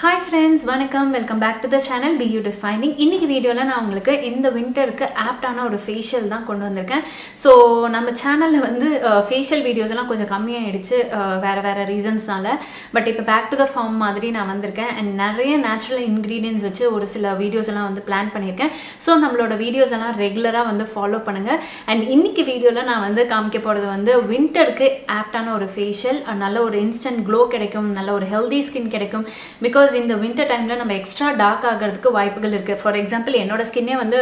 Hi friends, welcome back to the channel BeYouDefining. இன்னைக்கு வீடியோல நான் உங்களுக்கு இந்த விண்டருக்கு ஆப்டான ஒரு ஃபேஷியல் தான் கொண்டு வந்திருக்கேன். ஸோ நம்ம சேனல்ல வந்து ஃபேஷியல் வீடியோஸ் எல்லாம் கொஞ்சம் கம்மியாயிடுச்சு வேற ரீசன்ஸ்னால. பட் இப்போ பேக் டு த ஃபார்ம் மாதிரி நான் வந்திருக்கேன் அண்ட் நிறைய நேச்சுரல் இன்க்ரீடியன்ஸ் வச்சு ஒரு சில வீடியோஸ் எல்லாம் வந்து பிளான் பண்ணியிருக்கேன். ஸோ நம்மளோட வீடியோஸ் எல்லாம் ரெகுலராக வந்து ஃபாலோ பண்ணுங்க. அண்ட் இன்னைக்கு வீடியோவில் நான் வந்து காமிக்க போகிறது வந்து விண்டருக்கு ஆப்டான ஒரு ஃபேஷியல், நல்ல ஒரு இன்ஸ்டன்ட் க்ளோ கிடைக்கும், நல்ல ஒரு ஹெல்தி ஸ்கின் கிடைக்கும். பிகாஸ் இந்த வின்டர் டைமில் நம்ம எக்ஸ்ட்ரா டார்க் ஆகிறதுக்கு வாய்ப்புகள் இருக்குது. ஃபார் எக்ஸாம்பிள் என்னோட ஸ்கின்னே வந்து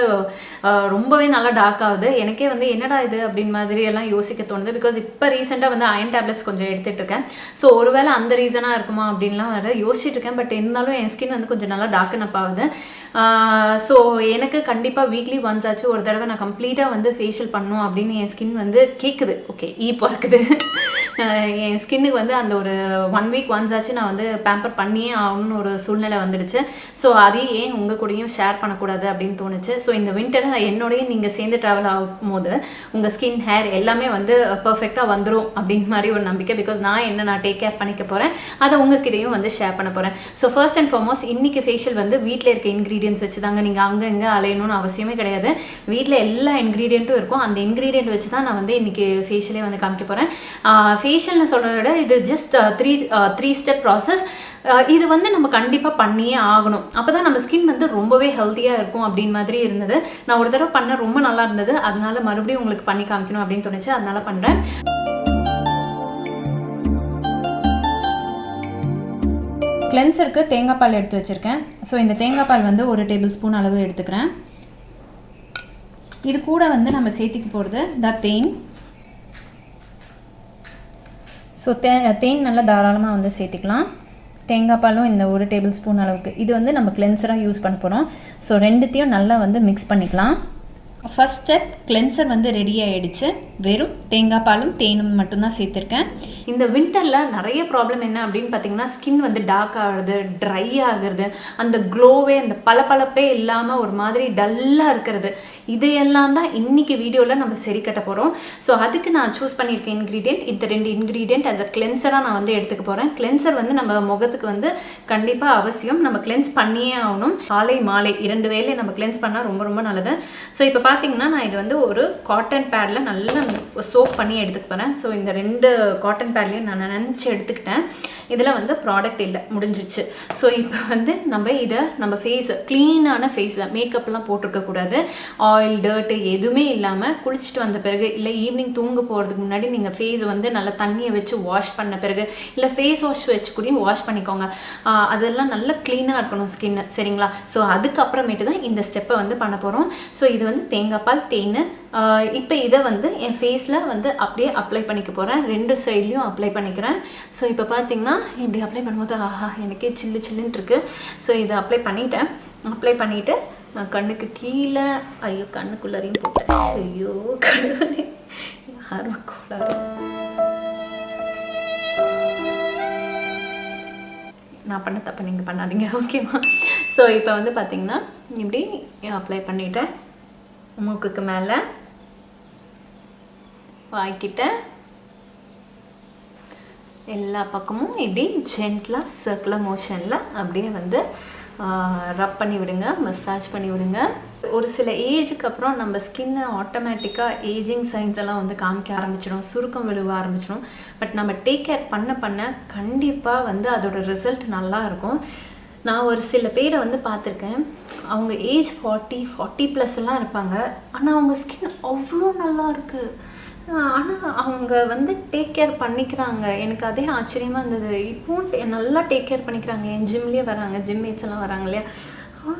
ரொம்பவே நல்லா டார்க் ஆகுது. எனக்கே வந்து என்னடா இது அப்படின்னு மாதிரி எல்லாம் யோசிக்க தோணுது. பிகாஸ் இப்போ ரீசெண்டாக வந்து அயன் டேப்லெட்ஸ் கொஞ்சம் எடுத்துகிட்டு இருக்கேன். ஸோ ஒருவேளை அந்த ரீசனாக இருக்குமா அப்படின்லாம் வேறு யோசிச்சுட்டு இருக்கேன். பட் இருந்தாலும் என் ஸ்கின் வந்து கொஞ்சம் நல்லா டார்க்கன் அப் ஆகுது. ஸோ எனக்கு கண்டிப்பாக வீக்லி ஒன்ஸ் ஆச்சு ஒரு தடவை நான் கம்ப்ளீட்டாக வந்து ஃபேஷியல் பண்ணணும் அப்படின்னு என் ஸ்கின் வந்து கேட்குது. ஓகே பிறக்குது. என் ஸ்கின்னுக்கு வந்து அந்த ஒரு 1 வீக் ஒன்ஸ் ஆச்சு நான் வந்து பேம்பர் பண்ணியே ஆகணும்னு ஒரு சூழ்நிலை வந்துடுச்சு. ஸோ அதையும் ஏன் உங்கள் கூடயும் ஷேர் பண்ணக்கூடாது அப்படின்னு தோணுச்சு. ஸோ இந்த வின்டரை என்னோடையும் நீங்கள் சேர்ந்து ட்ராவல் ஆகும்போது உங்கள் ஸ்கின் ஹேர் எல்லாமே வந்து பர்ஃபெக்டாக வந்துடும் அப்படின்னு மாதிரி ஒரு நம்பிக்கை. பிகாஸ் நான் டேக் கேர் பண்ணிக்க போகிறேன், அதை உங்ககிட்டையும் வந்து ஷேர் பண்ண போகிறேன். ஸோ ஃபர்ஸ்ட் அண்ட் ஃபார்மோஸ்ட் இன்றைக்கி ஃபேஷியல் வந்து வீட்டில் இருக்க இன்க்ரீடியன்ஸ் வச்சு தாங்க. நீங்கள் அங்கே இங்கே அலையணும்னு அவசியமே கிடையாது. வீட்டில் எல்லா இன்க்ரீடியண்ட்டும் இருக்கும். அந்த இன்க்ரீடியண்ட் வச்சு தான் நான் வந்து இன்றைக்கி ஃபேஷியலே வந்து காமிக்க போகிறேன். ஃபேஷியல்னு சொல்கிறத விட இது ஜஸ்ட் த்ரீ ஸ்டெப் ப்ராசஸ். இது வந்து நம்ம கண்டிப்பாக பண்ணியே ஆகணும். அப்போ தான் நம்ம ஸ்கின் வந்து ரொம்பவே ஹெல்த்தியாக இருக்கும் அப்படின்னு மாதிரி இருந்தது. நான் ஒரு தடவை பண்ண ரொம்ப நல்லா இருந்தது. அதனால மறுபடியும் உங்களுக்கு பண்ணி காமிக்கணும் அப்படின்னு தோணுச்சு. அதனால பண்ணுறேன். கிளென்சருக்கு தேங்காய் பால் எடுத்து வச்சுருக்கேன். ஸோ இந்த தேங்காய் பால் வந்து 1 டேபிள் ஸ்பூன் அளவு எடுத்துக்கிறேன். இது கூட வந்து நம்ம சேர்த்துக்க போகிறது தேன். ஸோ தேன் நல்லா தாராளமாக வந்து சேர்த்துக்கலாம். தேங்காய் பாலும் இந்த 1 டேபிள் ஸ்பூன் அளவுக்கு. இது வந்து நம்ம கிளென்சராக யூஸ் பண்ண போகிறோம். ஸோ ரெண்டுத்தையும் நல்லா வந்து மிக்ஸ் பண்ணிக்கலாம். ஃபர்ஸ்ட் ஸ்டெப் கிளென்சர் வந்து ரெடி ஆகிடுச்சு. வெறும் தேங்காய் பாலும் தேனும் மட்டும்தான் சேர்த்துருக்கேன். இந்த வின்டரில் நிறைய ப்ராப்ளம் என்ன அப்படின்னு பார்த்தீங்கன்னா, ஸ்கின் வந்து டார்க் ஆகுறது, ட்ரை ஆகுறது, அந்த க்ளோவே அந்த பளபளப்பே இல்லாமல் ஒரு மாதிரி டல்லாக இருக்கிறது. இதையெல்லாம் தான் இன்றைக்கி வீடியோவில் நம்ம சரி கட்ட போகிறோம். ஸோ அதுக்கு நான் சூஸ் பண்ணியிருக்கேன் இன்க்ரீடியன்ட். இந்த 2 இன்க்ரீடியன்ட் ஆஸ் அ கிளென்சராக நான் வந்து எடுத்துக்க போகிறேன். கிளென்சர் வந்து நம்ம முகத்துக்கு வந்து கண்டிப்பாக அவசியம். நம்ம கிளென்ஸ் பண்ணியே ஆகணும். காலை மாலை 2 வேளை நம்ம கிளென்ஸ் பண்ணால் ரொம்ப ரொம்ப நல்லது. ஸோ இப்போ பார்த்தீங்கன்னா நான் இது வந்து ஒரு காட்டன் பேடில் நல்லா சோப் பண்ணி எடுத்துக்க போகிறேன். ஸோ இந்த 2 காட்டன் பேட்லேயும் நான் நினச்சி எடுத்துக்கிட்டேன். இதில் வந்து ப்ராடக்ட் இல்லை, முடிஞ்சிச்சு. ஸோ இப்போ வந்து நம்ம ஃபேஸ் க்ளீனான ஃபேஸில் மேக்கப்லாம் போட்டிருக்கக்கூடாது. ஆயில் டர்ட்டு எதுவுமே இல்லாமல் குளிச்சுட்டு வந்த பிறகு, இல்லை ஈவினிங் தூங்க போகிறதுக்கு முன்னாடி நீங்கள் ஃபேஸ் வந்து நல்லா தண்ணியை வச்சு வாஷ் பண்ண பிறகு, இல்லை ஃபேஸ் வாஷ் வச்சு கூடயும் வாஷ் பண்ணிக்கோங்க. அதெல்லாம் நல்லா க்ளீனாக இருக்கணும் ஸ்கின்னு, சரிங்களா? ஸோ அதுக்கப்புறமேட்டு தான் இந்த ஸ்டெப்பை வந்து பண்ண போகிறோம். ஸோ இது வந்து தேங்காய் பால், தேன். இப்போ இதை வந்து என் ஃபேஸில் வந்து அப்படியே அப்ளை பண்ணிக்க போகிறேன். 2 சைட்லேயும் அப்ளை பண்ணிக்கிறேன். ஸோ இப்போ பார்த்தீங்கன்னா இப்படி அப்ளை பண்ணும்போது எனக்கே சில்லுன்னு இருக்குது. ஸோ இதை அப்ளை பண்ணிவிட்டு நான் கண்ணுக்கு கீழே, கண்ணுக்குள்ளாரையும் போட்டேன். கடவுளே, யாரும் கோளாறு. நான் பண்ண தப்பு நீங்கள் பண்ணாதீங்க, ஓகேவா? ஸோ இப்போ வந்து பார்த்தீங்கன்னா இப்படி அப்ளை பண்ணிவிட்டேன். மூக்குக்கு மேலே, வாய்க்கிட்ட, எல்லா பக்கமும் இப்படி ஜென்டலாக சர்க்குலர் மோஷனில் அப்படியே வந்து ரப் பண்ணி விடுங்க, மசாஜ் பண்ணி விடுங்க. ஒரு சில ஏஜுக்கு அப்புறம் நம்ம ஸ்கின்னை ஆட்டோமேட்டிக்காக ஏஜிங் சைன்ஸ் எல்லாம் வந்து காமிக்க ஆரம்பிச்சிடும், சுருக்கம் விழுவ ஆரம்பிச்சிடும். பட் நம்ம டேக் கேர் பண்ண கண்டிப்பாக வந்து அதோட ரிசல்ட் நல்லா இருக்கும். நான் ஒரு சில பேரை வந்து பார்த்துருக்கேன். அவங்க ஏஜ் 40+ எல்லாம் இருப்பாங்க. ஆனால் அவங்க ஸ்கின் அவ்வளோ நல்லா இருக்குது. ஆனால் அவங்க வந்து டேக் கேர் பண்ணிக்கிறாங்க. எனக்கு அதே ஆச்சரியமாக இருந்தது. இப்போவும் நல்லா டேக் கேர் பண்ணிக்கிறாங்க. என் ஜிம்லேயே வராங்க, ஜிம் மேட்ஸ் எல்லாம் வராங்க இல்லையா?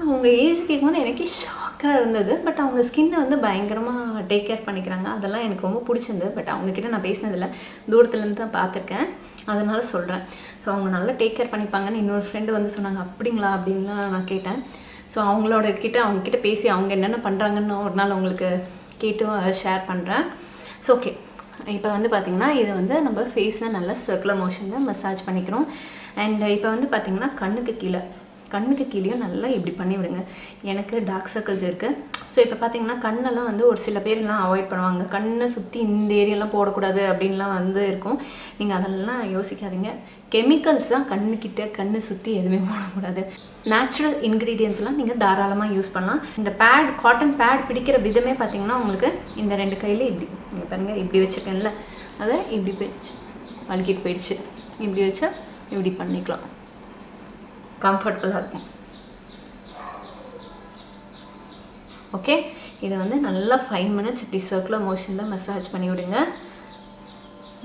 அவங்க ஏஜ் கேட்கும்போது எனக்கே ஷாக்காக இருந்தது. பட் அவங்க ஸ்கின்னை வந்து பயங்கரமாக டேக் கேர் பண்ணிக்கிறாங்க. அதெல்லாம் எனக்கு ரொம்ப பிடிச்சிருந்தது. பட் அவங்கக்கிட்ட நான் பேசினதில்லை, தூரத்துலேருந்து தான் பார்த்துருக்கேன், அதனால சொல்கிறேன். ஸோ அவங்க நல்லா டேக் கேர் பண்ணிப்பாங்கன்னு இன்னொரு ஃப்ரெண்டு வந்து சொன்னாங்க. அப்படிங்களா அப்படின்லாம் நான் கேட்டேன். ஸோ அவங்கக்கிட்ட பேசி அவங்க என்னென்ன பண்ணுறாங்கன்னு ஒரு நாள் உங்களுக்கு கேட்டு ஷேர் பண்ணுறேன். ஸோ ஓகே, இப்போ வந்து பார்த்திங்கன்னா இதை வந்து நம்ம ஃபேஸில் நல்லா சர்க்குலர் மோஷனில் மசாஜ் பண்ணிக்கிறோம். அண்ட் இப்போ வந்து பார்த்திங்கன்னா கண்ணுக்கு கீழே கண்ணுக்கு கீழேயும் நல்லா இப்படி பண்ணி விடுங்க. எனக்கு டார்க் சர்க்கிள்ஸ் இருக்குது. ஸோ இப்போ பார்த்தீங்கன்னா கண்ணெல்லாம் வந்து ஒரு சில பேர்லாம் அவாய்ட் பண்ணுவாங்க, கண்ணை சுற்றி இந்த ஏரியாலாம் போடக்கூடாது அப்படின்லாம் வந்து இருக்கும். நீங்கள் அதெல்லாம் யோசிக்காதீங்க. கெமிக்கல்ஸ் தான் கண்ணுக்கிட்ட கண்ணை சுற்றி எதுவுமே போடக்கூடாது. நேச்சுரல் இன்க்ரீடியன்ஸ்லாம் நீங்கள் தாராளமாக யூஸ் பண்ணலாம். இந்த பேட், காட்டன் பேட் பிடிக்கிற விதமே பார்த்தீங்கன்னா உங்களுக்கு இந்த 2 கையில் இப்படி நீங்கள் பாருங்கள், இப்படி வச்சுருக்கேன்ல, அதை இப்படி போயிடுச்சு, வலிக்கிட்டு போயிடுச்சு. இப்படி வச்சா இப்படி பண்ணிக்கலாம், கம்ஃபர்டபுளாக இருக்கும். ஓகே, இதை வந்து நல்லா 5 minutes இப்படி சர்க்குலர் மோஷனில் மசாஜ் பண்ணி விடுங்க.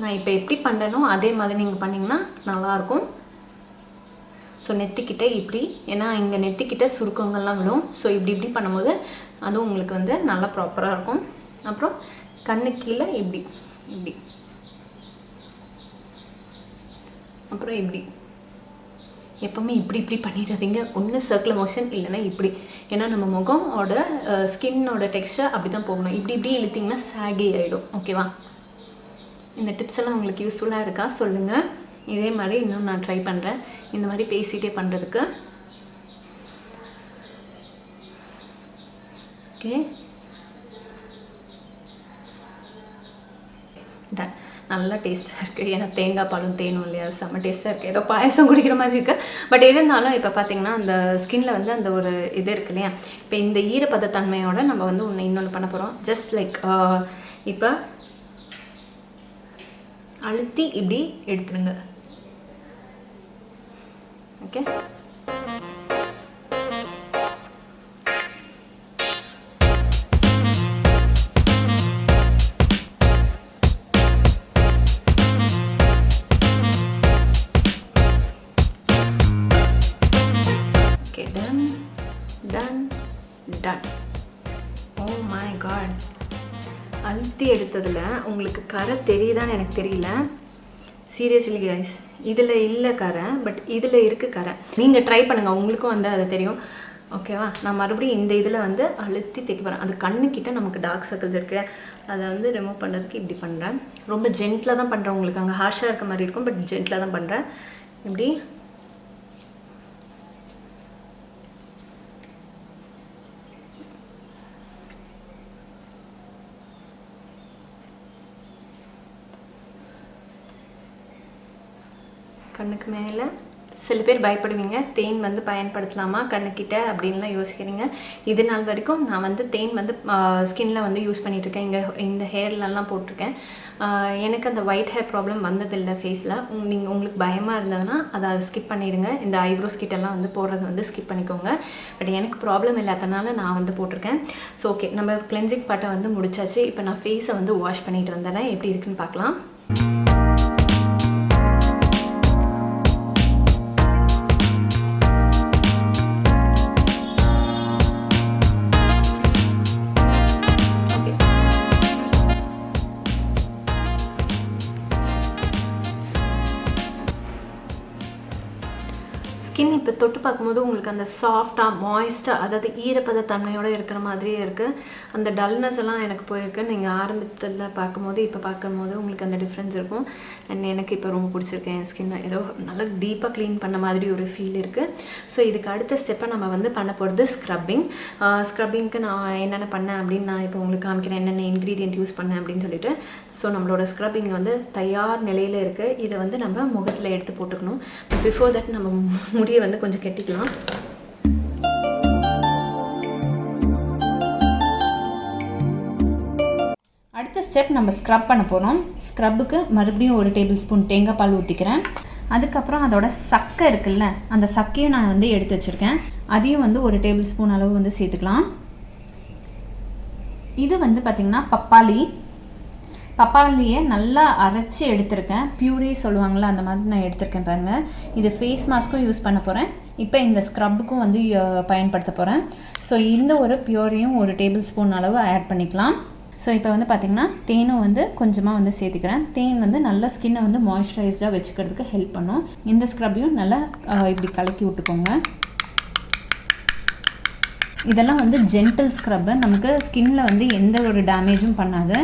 நான் இப்போ எப்படி பண்ணுறேனோ அதே மாதிரி நீங்கள் பண்ணிங்கன்னா நல்லாயிருக்கும். ஸோ நெத்திக்கிட்ட இப்படி, ஏன்னா இங்கே நெத்திக்கிட்ட சுருக்கங்கள்லாம் விடும். ஸோ இப்படி பண்ணும்போது அதுவும் உங்களுக்கு வந்து நல்லா ப்ராப்பராக இருக்கும். அப்புறம் கண்ணு கீழே இப்படி இப்படி, அப்புறம் இப்படி. எப்போவுமே இப்படி பண்ணிடாதீங்க. ஒன்று சர்க்குலர் மோஷன், இல்லைன்னா இப்படி. ஏன்னா நம்ம முகமோட ஸ்கின்னோட டெக்ஸ்டர் அப்படி தான் போகணும். இப்படி இழுத்திங்கன்னா சாகி ஆகிடும். ஓகேவா? இந்த டிப்ஸ் எல்லாம் உங்களுக்கு யூஸ்ஃபுல்லாக இருக்கா சொல்லுங்கள். இதே மாதிரி இன்னும் நான் ட்ரை பண்ணுறேன், இந்த மாதிரி பேசிகிட்டே பண்ணுறதுக்கு. Okay, done. நல்லா டேஸ்ட்டாக இருக்குது. ஏன்னா தேங்காய் பாலும் தேனும் இல்லையா, செம்ம டேஸ்ட்டாக இருக்குது. ஏதோ பாயசம் குடிக்கிற மாதிரி இருக்குது. பட் இருந்தாலும் இப்போ பார்த்தீங்கன்னா அந்த ஸ்கின்னில் வந்து அந்த ஒரு இது இருக்கு இல்லையா, இப்போ இந்த ஈரப்பதத்தன்மையோடு நம்ம வந்து இன்னொன்று பண்ண போகிறோம். ஜஸ்ட் லைக் இப்போ அழுத்தி இப்படி எடுத்துருங்க. Okay, done. Oh my god, அழுத்தி எடுத்ததில் உங்களுக்கு கரை தெரியுதான்னு எனக்கு தெரியல. சீரியஸ்லி கைஸ், இதில் இல்லை கரை, பட் இதில் இருக்குது கரை. நீங்கள் ட்ரை பண்ணுங்கள், உங்களுக்கும் வந்து அது தெரியும். ஓகேவா? நான் மறுபடியும் இந்த இதில் வந்து அழுத்தி தைக்க போகிறேன். அது கண்ணுக்கிட்ட நமக்கு டார்க் சர்க்கிள்ஸ் இருக்குது, அதை வந்து ரிமூவ் பண்ணுறதுக்கு இப்படி பண்ணுறேன். ரொம்ப ஜென்டிலாக தான் பண்ணுறேன். உங்களுக்கு அங்கே ஹார்ஷாக இருக்க மாதிரி இருக்கும், பட் ஜென்டிலாக தான் பண்ணுறேன். இப்படி கண்ணுக்கு மேலே. சில பேர் பயப்படுவீங்க, தேன் வந்து பயன்படுத்தலாமா கண்ணுக்கிட்ட அப்படின்லாம் யோசிக்கிறீங்க. இது நாள் வரைக்கும் நான் வந்து தேன் வந்து ஸ்கின்னில் வந்து யூஸ் பண்ணிகிட்ருக்கேன். இங்கே இந்த ஹேர்லலாம் போட்டிருக்கேன். எனக்கு அந்த ஒயிட் ஹேர் ப்ராப்ளம் வந்ததில்லை ஃபேஸில். உங்களுக்கு பயமாக இருந்ததுன்னா அதை ஸ்கிப் பண்ணிடுங்க. இந்த ஐப்ரோஸ் கிட்டெல்லாம் வந்து போடுறது வந்து ஸ்கிப் பண்ணிக்கோங்க. பட் எனக்கு ப்ராப்ளம் இல்லாதனால நான் வந்து போட்டிருக்கேன். ஸோ ஓகே, நம்ம கிளென்சிங் பார்ட்டை வந்து முடிச்சாச்சு. இப்போ நான் ஃபேஸை வந்து வாஷ் பண்ணிட்டு வந்தேன். எப்படி இருக்குன்னு பார்க்கலாம். ஸ்கின் இப்போ தொட்டு பார்க்கும்போது உங்களுக்கு அந்த சாஃப்டாக மாய்ஸ்டாக, அதாவது ஈரப்பத தன்மையோடு இருக்கிற மாதிரியே இருக்குது. அந்த டல்னஸ் எல்லாம் எனக்கு போயிருக்கு. நீங்கள் ஆரம்பத்தில் பார்க்கும்போது இப்போ பார்க்கும்போது உங்களுக்கு அந்த டிஃப்ரென்ஸ் இருக்கும். அண்ட் எனக்கு இப்போ ரொம்ப பிடிச்சிருக்கு. என் ஸ்கின்னை ஏதோ நல்லா டீப்பாக க்ளீன் பண்ண மாதிரி ஒரு ஃபீல் இருக்குது. ஸோ இதுக்கு அடுத்த ஸ்டெப்பை நம்ம வந்து பண்ண போகிறது ஸ்க்ரப்பிங். ஸ்க்ரப்பிங்க்கு நான் என்னென்ன பண்ணேன் அப்படின்னு நான் இப்போ உங்களுக்கு காமிக்கிறேன், என்னென்ன இன்க்ரீடியன்ட் யூஸ் பண்ணேன் அப்படின்னு சொல்லிட்டு. ஸோ நம்மளோட ஸ்க்ரப்பிங் வந்து தயார் நிலையில் இருக்குது. இதை வந்து நம்ம முகத்தில் எடுத்து போட்டுக்கணும். பிஃபோர் தட் நம்ம முடியை வந்து கொஞ்சம் கெட்டிக்கலாம். அடுத்த ஸ்டெப் நம்ம ஸ்க்ரப் பண்ண போகிறோம். ஸ்க்ரப்புக்கு மறுபடியும் 1 டேபிள் ஸ்பூன் தேங்காய் பால் ஊற்றிக்கிறேன். அதுக்கப்புறம் அதோட சக்கை இருக்குல்ல, அந்த சக்கையும் நான் வந்து எடுத்து வச்சுருக்கேன். அதையும் வந்து 1 டேபிள் ஸ்பூன் அளவு வந்து சேர்த்துக்கலாம். இது வந்து பார்த்திங்கன்னா பப்பாளியை நல்லா அரைச்சி எடுத்திருக்கேன். பியூரி சொல்லுவாங்களா, அந்த மாதிரி நான் எடுத்திருக்கேன் பாருங்கள். இது ஃபேஸ் மாஸ்க்கும் யூஸ் பண்ண போகிறேன். இப்போ இந்த ஸ்க்ரப்புக்கும் வந்து பயன்படுத்த போகிறேன். ஸோ இந்த ஒரு பியூரியும் 1 டேபிள் ஸ்பூன் அளவு ஆட் பண்ணிக்கலாம். ஸோ இப்போ வந்து பார்த்திங்கன்னா தேனும் வந்து கொஞ்சமாக வந்து சேர்த்துக்கிறேன். தேன் வந்து நல்லா ஸ்கின்னை வந்து மாய்ஸ்சரைஸ்டாக வச்சுக்கிறதுக்கு ஹெல்ப் பண்ணும். இந்த ஸ்க்ரப்பையும் நல்லா இப்படி கலக்கி விட்டுக்கோங்க. இதெல்லாம் வந்து ஜென்டில் ஸ்க்ரப்பு, நமக்கு ஸ்கின்னில் வந்து எந்த ஒரு டேமேஜும் பண்ணாது.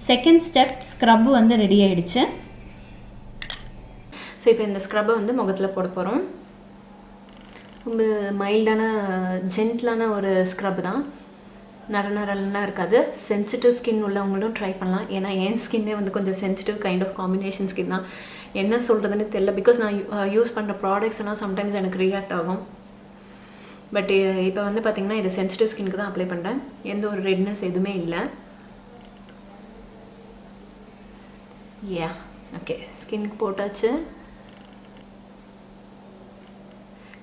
செகண்ட் ஸ்டெப் ஸ்க்ரப்பு வந்து ரெடி ஆகிடுச்சு. ஸோ இப்போ இந்த ஸ்க்ரப்பை வந்து முகத்தில் போட போகிறோம். ரொம்ப மைல்டான ஜென்டிலான ஒரு ஸ்க்ரப் தான். நரநரலாம் இருக்காது. சென்சிட்டிவ் ஸ்கின் உள்ளவங்களும் ட்ரை பண்ணலாம். ஏன்னா என் ஸ்கின்னே வந்து கொஞ்சம் sensitive kind of combination skin தான். என்ன சொல்கிறதுன்னு தெரியல. பிகாஸ் நான் யூஸ் பண்ணுற ப்ராடக்ட்ஸ் எல்லாம் சம்டைம்ஸ் எனக்கு ரியாக்ட் ஆகும். பட் இப்போ வந்து பார்த்திங்கன்னா இது சென்சிட்டிவ் ஸ்கின்க்கு தான் அப்ளை பண்ணுறேன். எந்த ஒரு ரெட்னஸ் எதுவுமே இல்லை. ஓகே, ஸ்கின்க்கு போட்டாச்சு.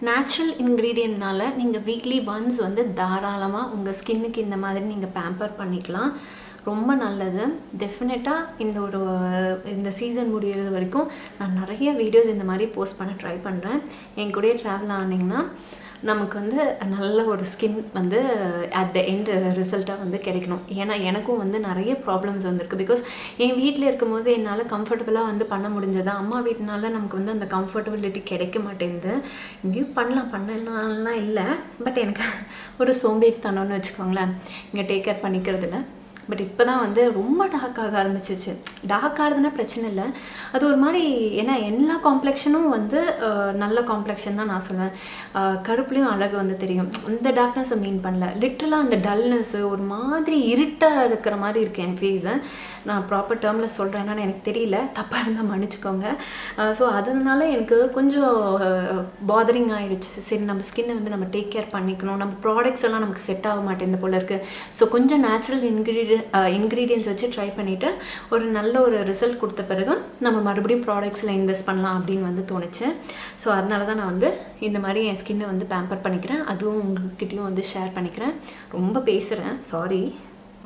நேச்சுரல் இன்க்ரீடியன்ட்னால நீங்கள் வீக்லி ஒன்ஸ் வந்து தாராளமாக உங்கள் ஸ்கின்னுக்கு இந்த மாதிரி நீங்கள் பேம்பர் பண்ணிக்கலாம். ரொம்ப நல்லது. டெஃபினட்டாக இந்த சீசன் முடிகிறது வரைக்கும் நான் நிறைய வீடியோஸ் இந்த மாதிரி போஸ்ட் பண்ண ட்ரை பண்ணுறேன். என் கூடயே ட்ராவல் ஆனிங்கன்னா நமக்கு வந்து நல்ல ஒரு ஸ்கின் வந்து அட் த எண்ட் ரிசல்ட்டாக வந்து கிடைக்கணும். ஏன்னா எனக்கும் வந்து நிறைய ப்ராப்ளம்ஸ் வந்திருக்கு. பிகாஸ் என் வீட்டில் இருக்கும்போது என்னால் கம்ஃபர்டபுளாக வந்து பண்ண முடிஞ்சது. அம்மா வீட்டினால நமக்கு வந்து அந்த கம்ஃபர்டபிலிட்டி கிடைக்க மாட்டேங்குது. இங்கேயும் பண்ணலாம் இல்லை. பட் எனக்கு ஒரு சோம்பேறித்தனம்னு வச்சுக்கோங்களேன், இங்கே டேக் கேர் பண்ணிக்கிறதுல. பட் இப்போ தான் வந்து ரொம்ப டார்க் ஆக ஆரம்பிச்சிச்சு. டார்க் ஆகுதுன்னா பிரச்சனை இல்லை, அது ஒரு மாதிரி. ஏன்னா எல்லா காம்ப்ளெக்ஷனும் வந்து நல்ல காம்ப்ளெக்ஷன் தான் நான் சொல்லுவேன். கருப்புலேயும் அழகு வந்து தெரியும். இந்த டார்க்னஸை மீன் பண்ணல. லிட்ரலாக அந்த டல்னஸ்ஸு ஒரு மாதிரி இருட்டாக இருக்கிற மாதிரி இருக்குது என் ஃபேஸை. நான் ப்ராப்பர் டேர்மில் சொல்கிறேன்னான்னு எனக்கு தெரியல, தப்பாக இருந்தால் மன்னிச்சுக்கோங்க. ஸோ அதனால எனக்கு கொஞ்சம் பாதரிங் ஆகிடுச்சு. சரி, நம்ம ஸ்கின்னை வந்து நம்ம டேக் கேர் பண்ணிக்கணும். நம்ம ப்ராடக்ட்ஸ் எல்லாம் நமக்கு செட் ஆக மாட்டேங்குது போல இருக்குது. ஸோ கொஞ்சம் நேச்சுரல் இன்க்ரீடியன்ட்ஸ் வச்சு ட்ரை பண்ணிவிட்டு ஒரு நல்ல ஒரு ரிசல்ட் கொடுத்த பிறகு நம்ம மறுபடியும் ப்ராடக்ட்ஸில் இன்வெஸ்ட் பண்ணலாம் அப்படின்னு வந்து தோணுச்சு. ஸோ அதனால தான் நான் வந்து இந்த மாதிரி என் ஸ்கின்னை வந்து பேம்பர் பண்ணிக்கிறேன். அதுவும் உங்கள்கிட்டையும் வந்து ஷேர் பண்ணிக்கிறேன். ரொம்ப பேசுகிறேன், சாரி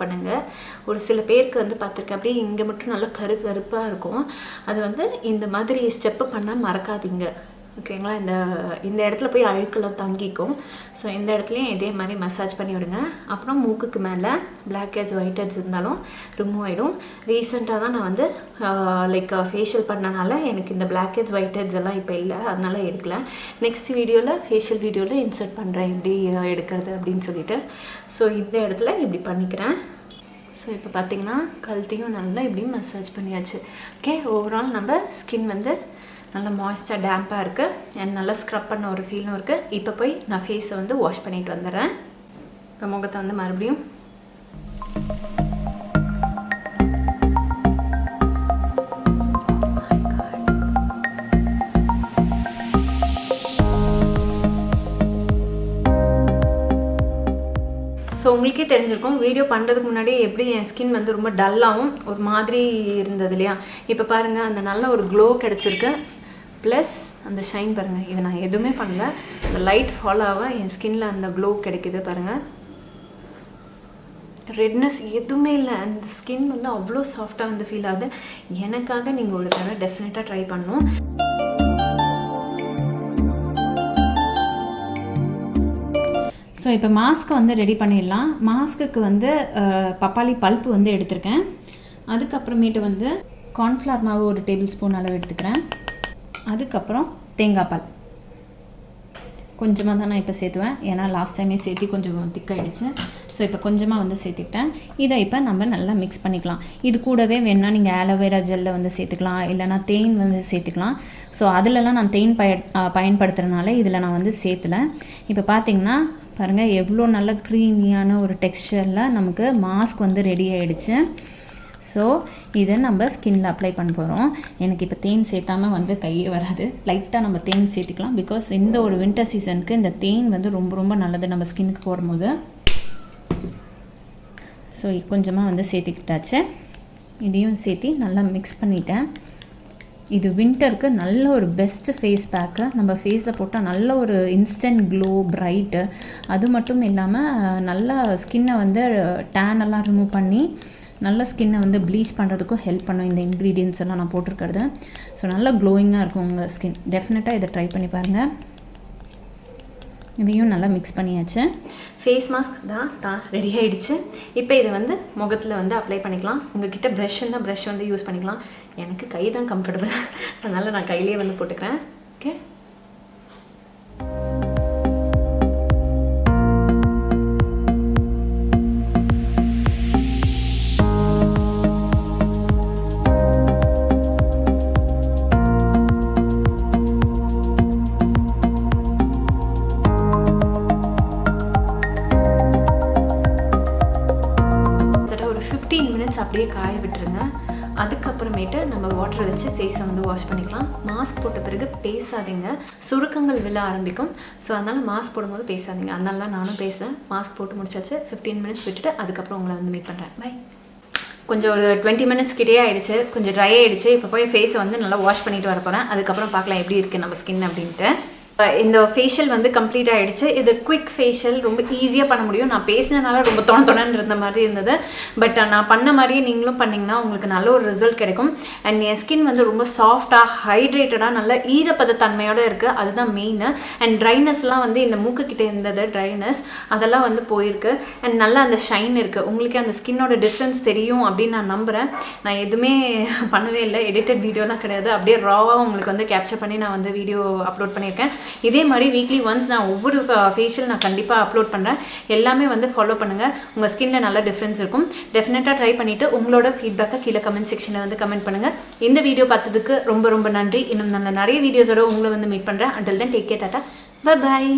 பண்ணுங்கள். ஒரு சில பேருக்கு வந்து பார்த்துருக்கேன், அப்படியே இங்கே மட்டும் நல்லா கருப்பாக இருக்கும். அது வந்து இந்த மாதிரி ஸ்டெப்பு பண்ணால் மறக்காதீங்க, ஓகேங்களா? இந்த இடத்துல போய் அழுக்கெல்லாம் தங்கிக்கும். ஸோ இந்த இடத்துலையும் இதே மாதிரி மசாஜ் பண்ணி விடுங்க. அப்புறம் மூக்குக்கு மேலே பிளாக் ஹெட்ஸ் ஒயிட் ஹெட்ஸ் இருந்தாலும் ரிமூவ் ஆகிடும். ரீசெண்டாக தான் நான் வந்து லைக் ஃபேஷியல் பண்ணனால எனக்கு இந்த பிளாக் ஹெட்ஸ் ஒயிட் ஹெட்ஸ் எல்லாம் இப்போ இல்லை, அதனால எடுக்கல. நெக்ஸ்ட் வீடியோவில் ஃபேஷியல் வீடியோவில் இன்சர்ட் பண்ணுறேன் எப்படி எடுக்கிறது அப்படின்னு சொல்லிட்டு. ஸோ இந்த இடத்துல இப்படி பண்ணிக்கிறேன். ஸோ இப்போ பார்த்திங்கன்னா கழுத்தையும் நல்லா இப்படி மசாஜ் பண்ணியாச்சு. ஓகே, ஓவரால் நம்ம ஸ்கின் வந்து நல்லா மாய்ஸ்டாக டேம்பாக இருக்குது அண்ட் நல்லா ஸ்க்ரப் பண்ண ஒரு ஃபீலும் இருக்குது. இப்போ போய் நான் ஃபேஸை வந்து வாஷ் பண்ணிட்டு வந்துடுறேன். இப்போ முகத்தை வந்து மறுபடியும் ஸோ உங்களுக்கே தெரிஞ்சிருக்கும் வீடியோ பண்ணுறதுக்கு முன்னாடி எப்படி என் ஸ்கின் வந்து ரொம்ப டல்லாகவும் ஒரு மாதிரி இருந்தது இல்லையா? இப்போ பாருங்கள், அந்த நல்ல ஒரு க்ளோ கிடச்சிருக்கு. ப்ளஸ் அந்த ஷைன் பாருங்கள், இதை நான் எதுவுமே பண்ணல, அந்த லைட் ஃபாலோ ஆக என் ஸ்கின்னில் அந்த க்ளோ கிடைக்குது பாருங்கள். ரெட்னஸ் எதுவுமே இல்லை. அந்த ஸ்கின் வந்து அவ்வளோ சாஃப்டாக வந்து ஃபீல் ஆகுது. எனக்காக நீங்கள் ஒரு தடவை டெஃபினட்டாக ட்ரை பண்ணணும். ஸோ இப்போ மாஸ்க்கு வந்து ரெடி பண்ணிடலாம். மாஸ்க்குக்கு வந்து பப்பாளி பல்ப்பு வந்து எடுத்திருக்கேன். அதுக்கப்புறமேட்டு வந்து கார்ன்ஃப்ளவர் மாவு ஒரு டேபிள் ஸ்பூன் அளவு எடுத்துக்கிறேன். அதுக்கப்புறம் தேங்காய் பால் கொஞ்சமாக தான் நான் இப்போ சேர்த்துவேன், ஏன்னா லாஸ்ட் டைமே சேர்த்து கொஞ்சம் திக்காயிடுச்சு. ஸோ இப்போ கொஞ்சமாக வந்து சேர்த்துக்கிட்டேன். இதை இப்போ நம்ம நல்லா மிக்ஸ் பண்ணிக்கலாம். இது கூடவே வேணால் நீங்கள் ஆலோவேரா ஜெல்லை வந்து சேர்த்துக்கலாம், இல்லைனா தேன் வந்து சேர்த்துக்கலாம். ஸோ அதிலலாம் நான் தேன் பயன்படுத்துகிறதுனால இதில் நான் வந்து சேர்த்துல. இப்போ பார்த்திங்கன்னா பாருங்கள், எவ்வளோ நல்ல க்ரீமியான ஒரு டெக்ஸ்சரில் நமக்கு மாஸ்க் வந்து ரெடி ஆகிடுச்சு. ஸோ இதை நம்ம ஸ்கின்னில் அப்ளை பண்ண போகிறோம். எனக்கு இப்போ தேன் சேர்த்தாமல் வந்து கையே வராது. லைட்டாக நம்ம தேன் சேர்த்துக்கலாம். பிகாஸ் இந்த ஒரு வின்டர் சீசனுக்கு இந்த தேன் வந்து ரொம்ப ரொம்ப நல்லது நம்ம ஸ்கின்னுக்கு போடும்போது. ஸோ கொஞ்சமாக வந்து சேர்த்துக்கிட்டாச்சு. இதையும் சேர்த்து நல்லா மிக்ஸ் பண்ணிட்டேன். இது வின்டருக்கு நல்ல ஒரு பெஸ்ட்டு ஃபேஸ் பேக்கு. நம்ம ஃபேஸில் போட்டால் நல்ல ஒரு இன்ஸ்டன்ட் க்ளோ, பிரைட்டு, அது மட்டும் இல்லாமல் நல்லா ஸ்கின்னை வந்து டேனெல்லாம் ரிமூவ் பண்ணி நல்ல ஸ்கின்னை வந்து ப்ளீச் பண்ணுறதுக்கும் ஹெல்ப் பண்ணும் இந்த இன்க்ரீடியன்ட்ஸ் எல்லாம் நான் போட்டிருக்கிறது. ஸோ நல்லா க்ளோயிங்காக இருக்கும் உங்கள் ஸ்கின். டெஃபினட்டாக இதை ட்ரை பண்ணி பாருங்கள். இதையும் நல்லா மிக்ஸ் பண்ணியாச்சு. ஃபேஸ் மாஸ்க் தான் ரெடி ஆகிடுச்சு. இப்போ இதை வந்து முகத்தில் வந்து அப்ளை பண்ணிக்கலாம். உங்கள்கிட்ட ப்ரஷ் இருந்தால் ப்ரஷ் வந்து யூஸ் பண்ணிக்கலாம். எனக்கு கை தான் கம்ஃபர்டபுள், அதனால் நான் கையிலே வந்து போட்டுக்கிறேன். ஓகே, அதுக்கப்புறமேட்டு நம்ம வாட்டரை வச்சு ஃபேஸை வந்து வாஷ் பண்ணிக்கலாம். மாஸ்க் போட்ட பிறகு பேசாதீங்க, சுருக்கங்கள் விழ ஆரம்பிக்கும். ஸோ அதனால் மாஸ்க் போடும்போது பேசாதீங்க. அதனால தான் நானும் பேசுகிறேன். மாஸ்க் போட்டு முடிச்சாச்சு. 15 மினிட்ஸ் விட்டுட்டு அதுக்கப்புறம் உங்களை வந்து மீட் பண்ணுறேன். பை. கொஞ்சம் ஒரு 20 மினிட்ஸ் கிட்டே ஆகிடுச்சு, கொஞ்சம் ட்ரை ஆகிடுச்சு. இப்போ போய் ஃபேஸை வந்து நல்லா வாஷ் பண்ணிட்டு வர போகிறேன். அதுக்கப்புறம் பார்க்கலாம் எப்படி இருக்குது நம்ம ஸ்கின் அப்படின்ட்டு. இந்த ஃபேஷியல் வந்து கம்ப்ளீட் ஆகிடுச்சு. இது குவிக் ஃபேஷியல், ரொம்ப ஈஸியாக பண்ண முடியும். நான் பேசினனால ரொம்ப தொணன்னு இருந்த மாதிரி இருந்தது. பட் நான் பண்ண மாதிரியே நீங்களும் பண்ணிங்கன்னா உங்களுக்கு நல்ல ஒரு ரிசல்ட் கிடைக்கும். அண்ட் என் ஸ்கின் வந்து ரொம்ப சாஃப்டாக, ஹைட்ரேட்டடாக, நல்ல ஈரப்பத தன்மையோடு இருக்குது. அதுதான் மெயின். அண்ட் ட்ரைனஸ்லாம் வந்து இந்த மூக்குக்கிட்டே இருந்தது ட்ரைனஸ், அதெல்லாம் வந்து போயிருக்கு. அண்ட் நல்லா அந்த ஷைன் இருக்குது. உங்களுக்கு அந்த ஸ்கின்னோட டிஃப்ரென்ஸ் தெரியும் அப்படின்னு நான் நம்புகிறேன். நான் எதுவுமே பண்ணவே இல்லை, எடிட்டட் வீடியோலாம் கிடையாது. அப்படியே ராவாக உங்களுக்கு வந்து கேப்சர் பண்ணி நான் வந்து வீடியோ அப்லோட் பண்ணியிருக்கேன். இதே மாதிரி வீக்லி ஒன்ஸ் நான் ஒவ்வொரு ஃபேஷியல் நான் கண்டிப்பாக அப்லோட் பண்ணுறேன். எல்லாமே வந்து ஃபாலோ பண்ணுங்கள். உங்கள் ஸ்கின்னில் நல்ல டிஃப்ரென்ஸ் இருக்கும். டெஃபினட்டாக ட்ரை பண்ணிவிட்டு உங்களோட ஃபீட்பேக்கை கீழே கமெண்ட் செக்ஷனில் வந்து கமெண்ட் பண்ணுங்கள். இந்த வீடியோ பார்த்ததுக்கு ரொம்ப ரொம்ப நன்றி. இன்னும் நல்ல நிறைய வீடியோஸோட உங்களை வந்து மீட் பண்ணுறேன். Until then take care, Tata, bye bye.